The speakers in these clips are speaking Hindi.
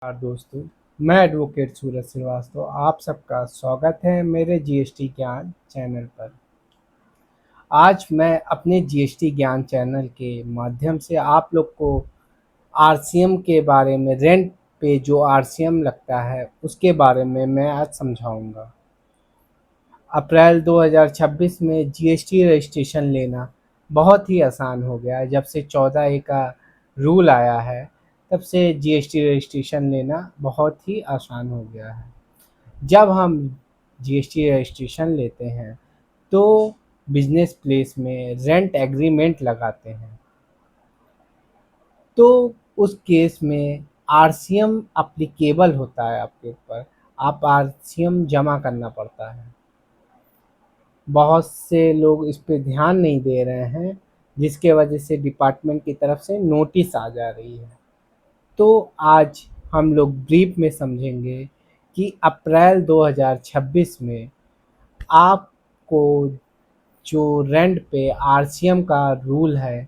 नमस्कार दोस्तों। मैं एडवोकेट सूरज श्रीवास्तव आप सबका स्वागत है मेरे जीएसटी ज्ञान चैनल पर। आज मैं अपने जीएसटी ज्ञान चैनल के माध्यम से आप लोग को आरसीएम के बारे में, रेंट पे जो आरसीएम लगता है उसके बारे में मैं आज समझाऊंगा। अप्रैल 2026 में जीएसटी रजिस्ट्रेशन लेना बहुत ही आसान हो गया है। जब से 14A का रूल आया है तब से जीएसटी रजिस्ट्रेशन लेना बहुत ही आसान हो गया है। जब हम जीएसटी रजिस्ट्रेशन लेते हैं तो बिजनेस प्लेस में रेंट एग्रीमेंट लगाते हैं, तो उस केस में आरसीएम अप्लीकेबल होता है आपके ऊपर। आप आरसीएम जमा करना पड़ता है। बहुत से लोग इस पे ध्यान नहीं दे रहे हैं, जिसके वजह से डिपार्टमेंट की तरफ से नोटिस आ जा रही है। तो आज हम लोग ब्रीफ में समझेंगे कि अप्रैल 2026 में आपको जो रेंट पे आरसीएम का रूल है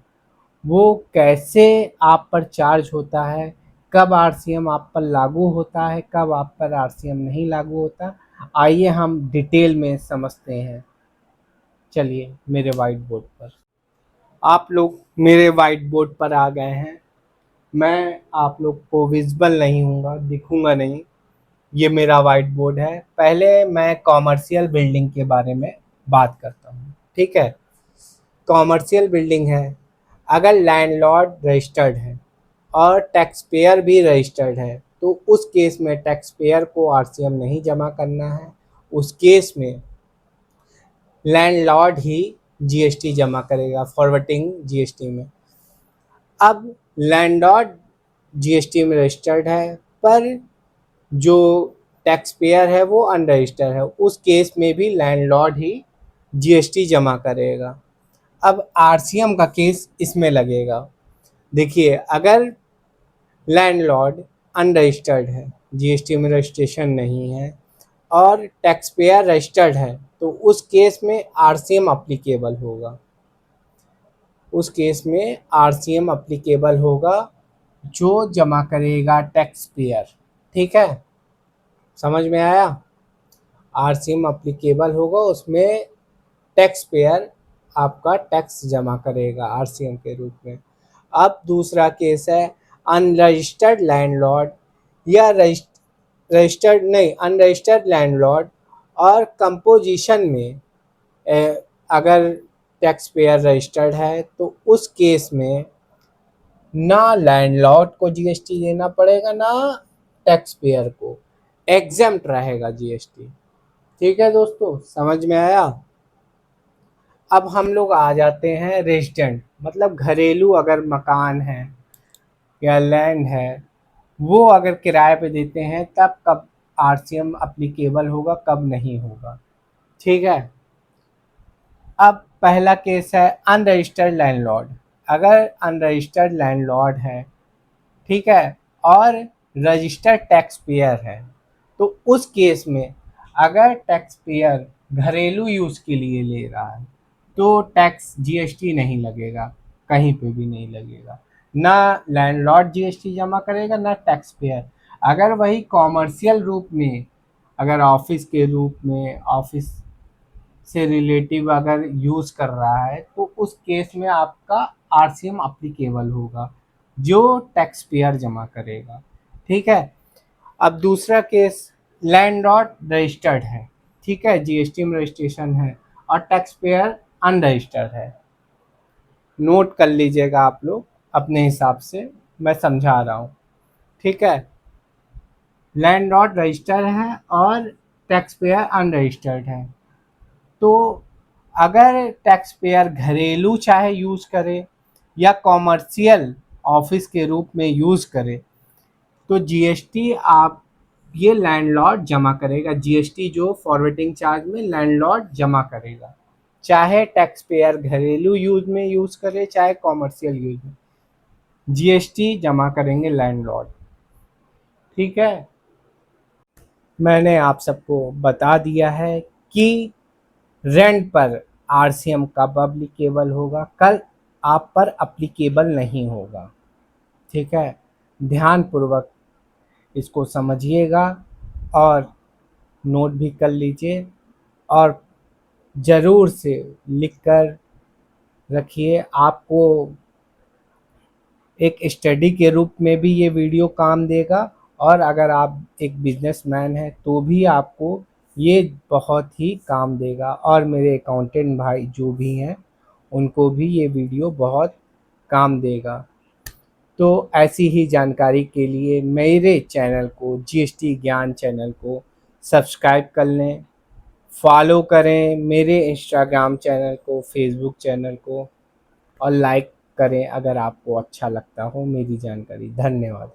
वो कैसे आप पर चार्ज होता है, कब आरसीएम आप पर लागू होता है, कब आप पर आरसीएम नहीं लागू होता। आइए हम डिटेल में समझते हैं। चलिए मेरे वाइट बोर्ड पर, आप लोग मेरे वाइट बोर्ड पर आ गए हैं। मैं आप लोग को विजिबल नहीं हूँगा, दिखूंगा नहीं। ये मेरा वाइट बोर्ड है। पहले मैं कॉमर्शियल बिल्डिंग के बारे में बात करता हूँ, ठीक है। कॉमर्शियल बिल्डिंग है, अगर लैंडलॉर्ड रजिस्टर्ड है और टैक्स पेयर भी रजिस्टर्ड है तो उस केस में टैक्स पेयर को आरसीएम नहीं जमा करना है। उस केस में लैंडलॉर्ड ही जीएसटी जमा करेगा, फॉरवर्डिंग जीएसटी में। अब लैंडलॉर्ड जीएसटी में रजिस्टर्ड है पर जो टैक्स पेयर है वो अनरजिस्टर्ड है, उस केस में भी लैंडलॉर्ड ही जीएसटी जमा करेगा। अब आरसीएम का केस इसमें लगेगा। देखिए, अगर लैंडलॉर्ड अनरजिस्टर्ड है, जीएसटी में रजिस्ट्रेशन नहीं है और टैक्स पेयर रजिस्टर्ड है तो उस केस में आरसीएम अप्लीकेबल होगा। उस केस में आरसीएम अप्लीकेबल होगा जो जमा करेगा टैक्स पेयर, ठीक है। समझ में आया? आरसीएम अप्लीकेबल होगा, उसमें टैक्स पेयर आपका टैक्स जमा करेगा आरसीएम के रूप में। अब दूसरा केस है अनरजिस्टर्ड लैंडलॉर्ड या रजिस्टर्ड नहीं, अनरजिस्टर्ड लैंडलॉर्ड और कंपोजिशन में अगर टैक्स पेयर रजिस्टर्ड है तो उस केस में ना लैंडलॉर्ड को जीएसटी देना पड़ेगा ना टैक्स पेयर को, एग्जेम्प्ट रहेगा जीएसटी। ठीक है दोस्तों, समझ में आया? अब हम लोग आ जाते हैं रेजिडेंट, मतलब घरेलू अगर मकान है या लैंड है, वो अगर किराए पे देते हैं तब कब आरसीएम अप्लीकेबल होगा, कब नहीं होगा, ठीक है। अब पहला केस है अनरजिस्टर्ड लैंडलॉर्ड। अगर अनरजिस्टर्ड लैंडलॉर्ड है, ठीक है, और रजिस्टर्ड टैक्स पेयर है तो उस केस में अगर टैक्स पेयर घरेलू यूज़ के लिए ले रहा है तो टैक्स जीएसटी नहीं लगेगा, कहीं पे भी नहीं लगेगा। ना लैंडलॉर्ड जीएसटी जमा करेगा ना टैक्स पेयर। अगर वही कॉमर्शियल रूप में, अगर ऑफिस के रूप में, ऑफिस से रिलेटिव अगर यूज़ कर रहा है तो उस केस में आपका आरसीएम अप्लीकेबल होगा जो टैक्स पेयर जमा करेगा, ठीक है। अब दूसरा केस लैंडलॉर्ड रजिस्टर्ड है, ठीक है, जीएसटी में रजिस्ट्रेशन है और टैक्स पेयर अनरजिस्टर्ड है। नोट कर लीजिएगा आप लोग अपने हिसाब से, मैं समझा रहा हूँ, ठीक है। लैंडलॉर्ड रजिस्टर्ड है और टैक्स पेयर अनरजिस्टर्ड है। तो अगर टैक्स पेयर घरेलू चाहे यूज़ करे या कॉमर्शियल ऑफिस के रूप में यूज़ करे तो जीएसटी आप ये लैंडलॉर्ड जमा करेगा। जीएसटी जो फॉरवर्डिंग चार्ज में लैंडलॉर्ड जमा करेगा, चाहे टैक्स पेयर घरेलू यूज में यूज़ करे चाहे कॉमर्शियल यूज में, जीएसटी जमा करेंगे लैंडलॉर्ड, ठीक है। मैंने आप सबको बता दिया है कि रेंट पर आरसीएम कब अप्लीकेबल होगा, कल आप पर अप्लीकेबल नहीं होगा, ठीक है। ध्यानपूर्वक इसको समझिएगा और नोट भी कर लीजिए और ज़रूर से लिख कर रखिए। आपको एक स्टडी के रूप में भी ये वीडियो काम देगा और अगर आप एक बिजनेसमैन हैं तो भी आपको ये बहुत ही काम देगा और मेरे अकाउंटेंट भाई जो भी हैं उनको भी ये वीडियो बहुत काम देगा। तो ऐसी ही जानकारी के लिए मेरे चैनल को जीएसटी ज्ञान चैनल को सब्सक्राइब कर लें, फॉलो करें मेरे इंस्टाग्राम चैनल को, फेसबुक चैनल को और लाइक करें अगर आपको अच्छा लगता हो मेरी जानकारी। धन्यवाद।